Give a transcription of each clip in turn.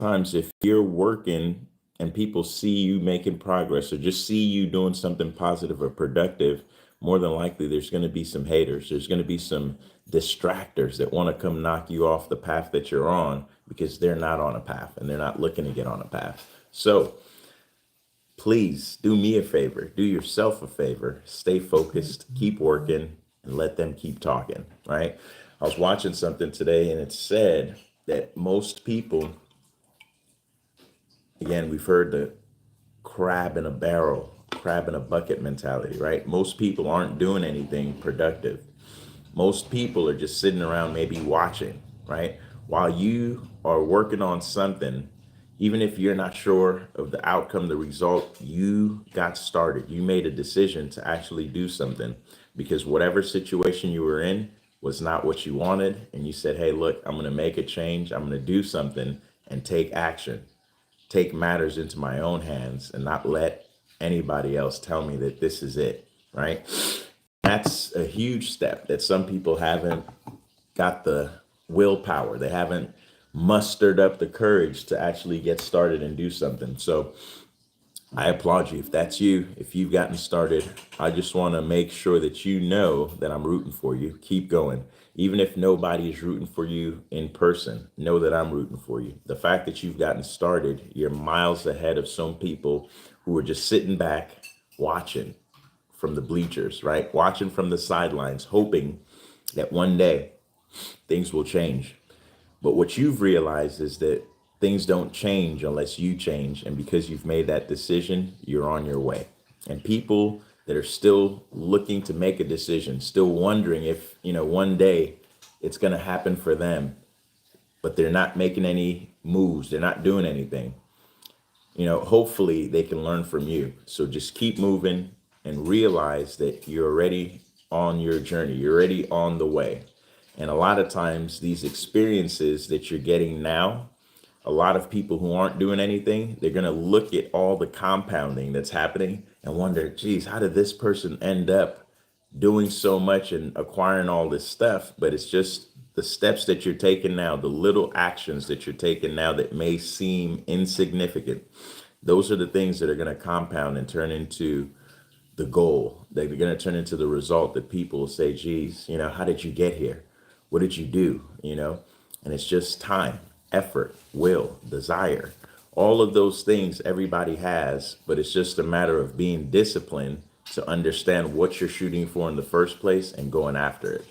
Sometimes if you're working and people see you making progress or just see you doing something positive or productive, more than likely there's going to be some haters. There's going to be some distractors that want to come knock you off the path that you're on because they're not on a path and they're not looking to get on a path. So please do me a favor, do yourself a favor, stay focused, keep working, and let them keep talking, right? I was watching something today and it said that most people, again, we've heard the crab in a barrel, crab in a bucket mentality, right? Most people aren't doing anything productive. Most people are just sitting around maybe watching, right? While you are working on something, even if you're not sure of the outcome, the result, you got started. You made a decision to actually do something because whatever situation you were in was not what you wanted. And you said, hey, look, I'm going to make a change. I'm going to do something and take action, take matters into my own hands and not let anybody else tell me that this is it, right? That's a huge step that some people haven't got the willpower. They haven't mustered up the courage to actually get started and do something. So I applaud you. If that's you, if you've gotten started, I just want to make sure that you know that I'm rooting for you. Keep going. Even if nobody is rooting for you in person, know that I'm rooting for you. The fact that you've gotten started, you're miles ahead of some people who are just sitting back watching from the bleachers, right? Watching from the sidelines, hoping that one day things will change. But what you've realized is that things don't change unless you change. And because you've made that decision, you're on your way. And people that are still looking to make a decision, still wondering if, one day it's going to happen for them, but they're not making any moves, they're not doing anything. Hopefully they can learn from you. So just keep moving and realize that you're already on your journey, you're already on the way. And a lot of times, these experiences that you're getting now, a lot of people who aren't doing anything, they're going to look at all the compounding that's happening and wonder, geez, how did this person end up doing so much and acquiring all this stuff? But it's just the steps that you're taking now, the little actions that you're taking now that may seem insignificant. Those are the things that are going to compound and turn into the goal. They're going to turn into the result that people will say, geez, how did you get here? What did you do? And it's just time, effort, will, desire, all of those things everybody has, but it's just a matter of being disciplined to understand what you're shooting for in the first place and going after it.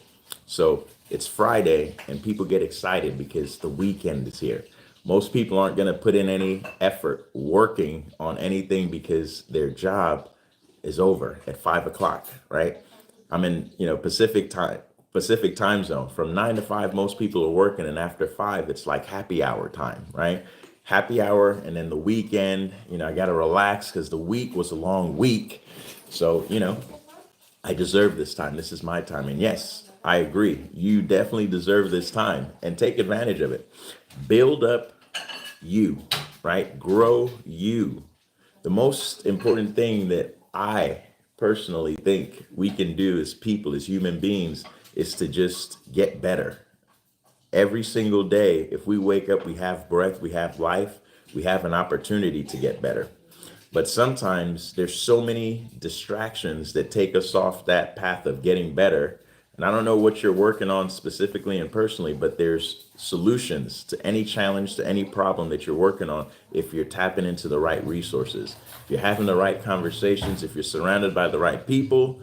So it's Friday and people get excited because the weekend is here. Most people aren't going to put in any effort working on anything because their job is over at 5 o'clock, right? I'm in, Pacific time zone. From 9 to 5, most people are working, and after 5, it's like happy hour time, right? Happy hour, and then the weekend, I got to relax because the week was a long week. So, I deserve this time. This is my time. And yes, I agree. You definitely deserve this time and take advantage of it. Build up you, right? Grow you. The most important thing that I personally think we can do as people, as human beings, is to just get better. Every single day, if we wake up, we have breath, we have life, we have an opportunity to get better. But sometimes there's so many distractions that take us off that path of getting better. And I don't know what you're working on specifically and personally, but there's solutions to any challenge, to any problem that you're working on if you're tapping into the right resources. If you're having the right conversations, if you're surrounded by the right people,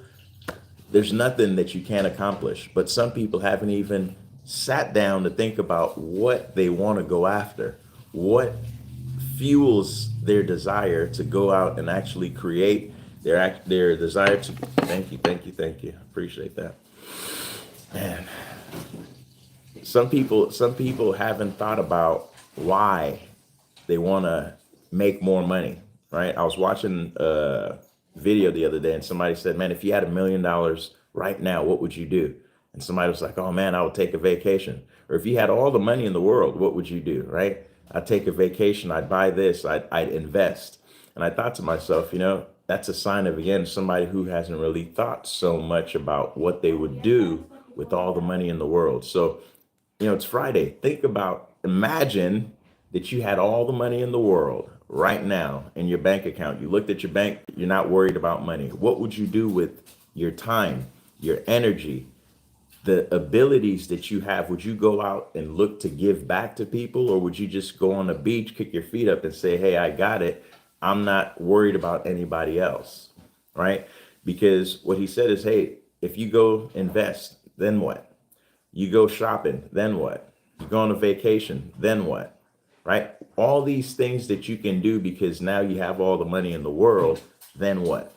there's nothing that you can't accomplish. But some people haven't even sat down to think about what they want to go after, what fuels their desire to go out and actually create their desire to. Thank you. Appreciate that. Man, some people haven't thought about why they want to make more money, right? I was watching a video the other day and somebody said, man, if you had $1 million right now, what would you do? And somebody was like, oh man, I would take a vacation. Or if you had all the money in the world, what would you do, right? I'd take a vacation, I'd buy this, I'd invest. And I thought to myself, that's a sign of, again, somebody who hasn't really thought so much about what they would do with all the money in the world. So, it's Friday. Imagine that you had all the money in the world right now in your bank account, you looked at your bank, you're not worried about money, what would you do with your time, your energy, the abilities that you have? Would you go out and look to give back to people, or would you just go on the beach, kick your feet up and say, hey, I got it, I'm not worried about anybody else, right? Because what he said is, hey, if you go invest, then what? You go shopping, then what? You go on a vacation, then what? Right? All these things that you can do because now you have all the money in the world, then what?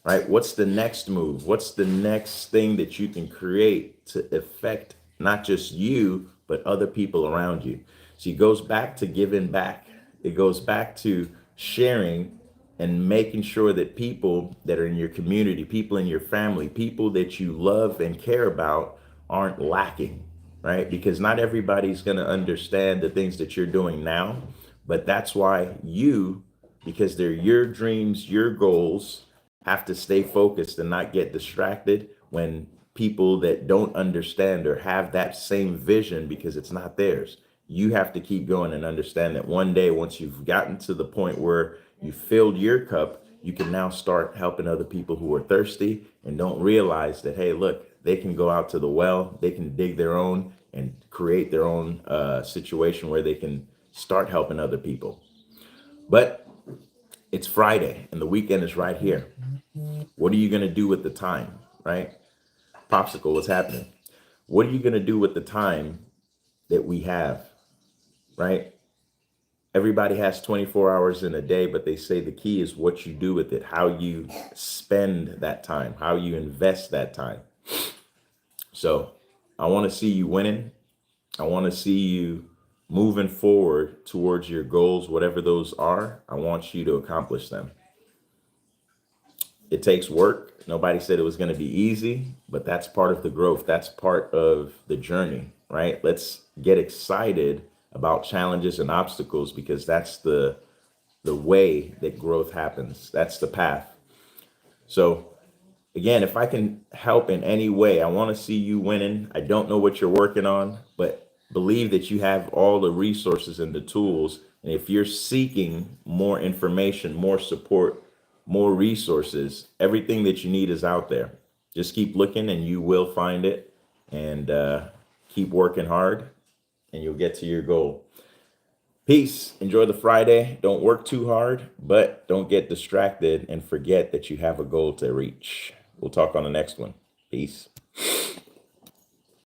Right? What's the next move? What's the next thing that you can create to affect not just you, but other people around you? So it goes back to giving back. It goes back to sharing and making sure that people that are in your community, people in your family, people that you love and care about aren't lacking, right? Because not everybody's going to understand the things that you're doing now, but that's why you, because they're your dreams, your goals, have to stay focused and not get distracted when people that don't understand or have that same vision, because it's not theirs. You have to keep going and understand that one day, once you've gotten to the point where you filled your cup, you can now start helping other people who are thirsty and don't realize that, hey, look, they can go out to the well, they can dig their own and create their own situation where they can start helping other people. But it's Friday and the weekend is right here. What are you going to do with the time, right? Popsicle, what's happening? What are you going to do with the time that we have, right? Everybody has 24 hours in a day, but they say the key is what you do with it, how you spend that time, how you invest that time. So I want to see you winning. I want to see you moving forward towards your goals, whatever those are. I want you to accomplish them. It takes work. Nobody said it was going to be easy, but that's part of the growth. That's part of the journey, right? Let's get excited about challenges and obstacles, because that's the way that growth happens. That's the path. So again, if I can help in any way, I want to see you winning. I don't know what you're working on, but believe that you have all the resources and the tools. And if you're seeking more information, more support, more resources, everything that you need is out there. Just keep looking and you will find it. And keep working hard and you'll get to your goal. Peace. Enjoy the Friday. Don't work too hard, but don't get distracted and forget that you have a goal to reach. We'll talk on the next one. Peace.